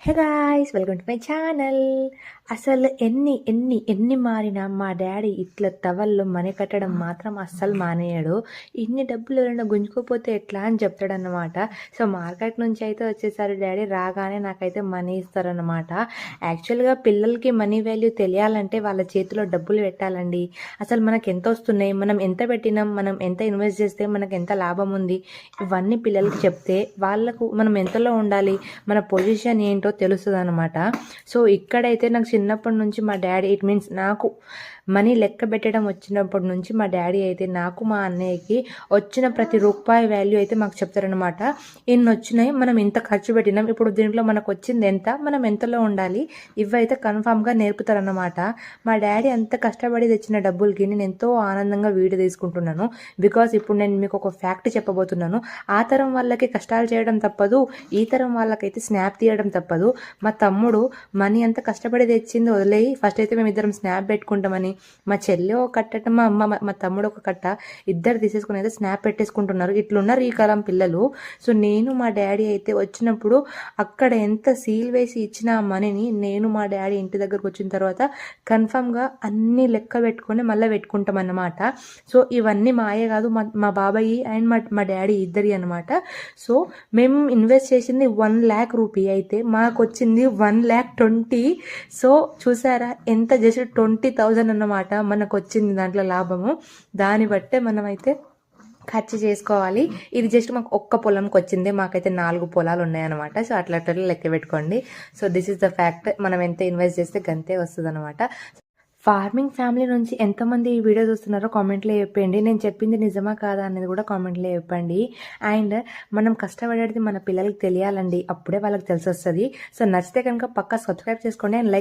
Hey guys, welcome to my channel. అసలు ఎన్ని ఎన్ని ఎన్ని మారినా మా డాడీ ఇట్లా టవల్లో మనీ కట్టడం మాత్రం అస్సలు మానేయడు. ఇన్ని డబ్బులు ఎవరైనా గుంజుకోపోతే ఎట్లా అని చెప్తాడనమాట. సో మార్కెట్ నుంచి అయితే వచ్చేసారి డాడీ, రాగానే నాకైతే మనీ ఇస్తారనమాట. యాక్చువల్గా పిల్లలకి మనీ వాల్యూ తెలియాలంటే వాళ్ళ చేతిలో డబ్బులు పెట్టాలండి. అసలు మనకు ఎంత వస్తున్నాయి, మనం ఎంత పెట్టినాం, మనం ఎంత ఇన్వెస్ట్ చేస్తే మనకు ఎంత లాభం ఉంది, ఇవన్నీ పిల్లలకి చెప్తే వాళ్ళకు మనం ఎంతలో ఉండాలి, మన పొజిషన్ ఏంటో తెలుస్తుంది అనమాట. సో ఇక్కడైతే నాకు చిన్నప్పటి నుంచి మా డాడీ, ఇట్ మీన్స్ నాకు మనీ లెక్క పెట్టడం వచ్చినప్పటి నుంచి మా డాడీ అయితే నాకు మా అన్నయ్యకి వచ్చిన ప్రతి రూపాయి వాల్యూ అయితే మాకు చెప్తారనమాట. ఇన్ని వచ్చినాయి, మనం ఇంత ఖర్చు పెట్టినాం, ఇప్పుడు దీంట్లో మనకు వచ్చింది ఎంత, మనం ఎంతలో ఉండాలి, ఇవైతే కన్ఫామ్గా నేర్పుతారనమాట. మా డాడీ అంత కష్టపడి తెచ్చిన డబ్బులకి నేను ఎంతో ఆనందంగా వీడియో తీసుకుంటున్నాను. బికాస్ ఇప్పుడు నేను మీకు ఒక ఫ్యాక్ట్ చెప్పబోతున్నాను. ఆ తరం వాళ్ళకి కష్టాలు చేయడం తప్పదు, ఈ తరం వాళ్ళకైతే స్నాప్ తీయడం తప్పదు. మా తమ్ముడు మనీ అంత కష్టపడి తెచ్చింది వదిలేయి ఫస్ట్ అయితే మేము ఇద్దరం స్నాప్ పెట్టుకుంటామని మా చెల్లి ఒక కట్ట, మా అమ్మ మా తమ్ముడు ఒక కట్ట, ఇద్దరు తీసేసుకుని అయితే స్నాప్ పెట్టేసుకుంటున్నారు. ఇట్లున్నారు ఈ కాలం పిల్లలు. సో నేను మా డాడీ అయితే వచ్చినప్పుడు అక్కడ ఎంత సీల్ వేసి ఇచ్చిన ఆ మనీని నేను మా డాడీ ఇంటి దగ్గరకు వచ్చిన తర్వాత కన్ఫామ్గా అన్ని లెక్క పెట్టుకొని మళ్ళీ పెట్టుకుంటాం అన్నమాట. సో ఇవన్నీ మాయే కాదు, మా బాబాయి అండ్ మా డాడీ ఇద్దరి అనమాట. సో మేము ఇన్వెస్ట్ చేసింది 1,00,000 రూపీ అయితే మాకు వచ్చింది 1,20,000. సో చూసారా, ఎంత జస్ట్ 20,000 అన్నమాట మనకు వచ్చింది దాంట్లో లాభము. దాన్ని బట్టే మనమైతే ఖర్చు చేసుకోవాలి. ఇది జస్ట్ మాకు ఒక్క పొలంకి వచ్చింది, మాకైతే 4 పొలాలు ఉన్నాయన్నమాట. సో అట్లా లెక్క పెట్టుకోండి. So this is the fact, మనం ఎంత ఇన్వెస్ట్ చేస్తే గంతే వస్తుంది అనమాట. ఫార్మింగ్ ఫ్యామిలీ నుంచి ఎంతమంది ఈ వీడియో చూస్తున్నారో కామెంట్లో చెప్పండి. నేను చెప్పింది నిజమా కాదా అనేది కూడా కామెంట్లో చెప్పండి. అండ్ మనం కష్టపడేది మన పిల్లలకి తెలియాలండి, అప్పుడే వాళ్ళకి తెలిసి వస్తుంది. సో నచ్చితే కనుక పక్కా సబ్స్క్రైబ్ చేసుకోండి అండ్ లైక్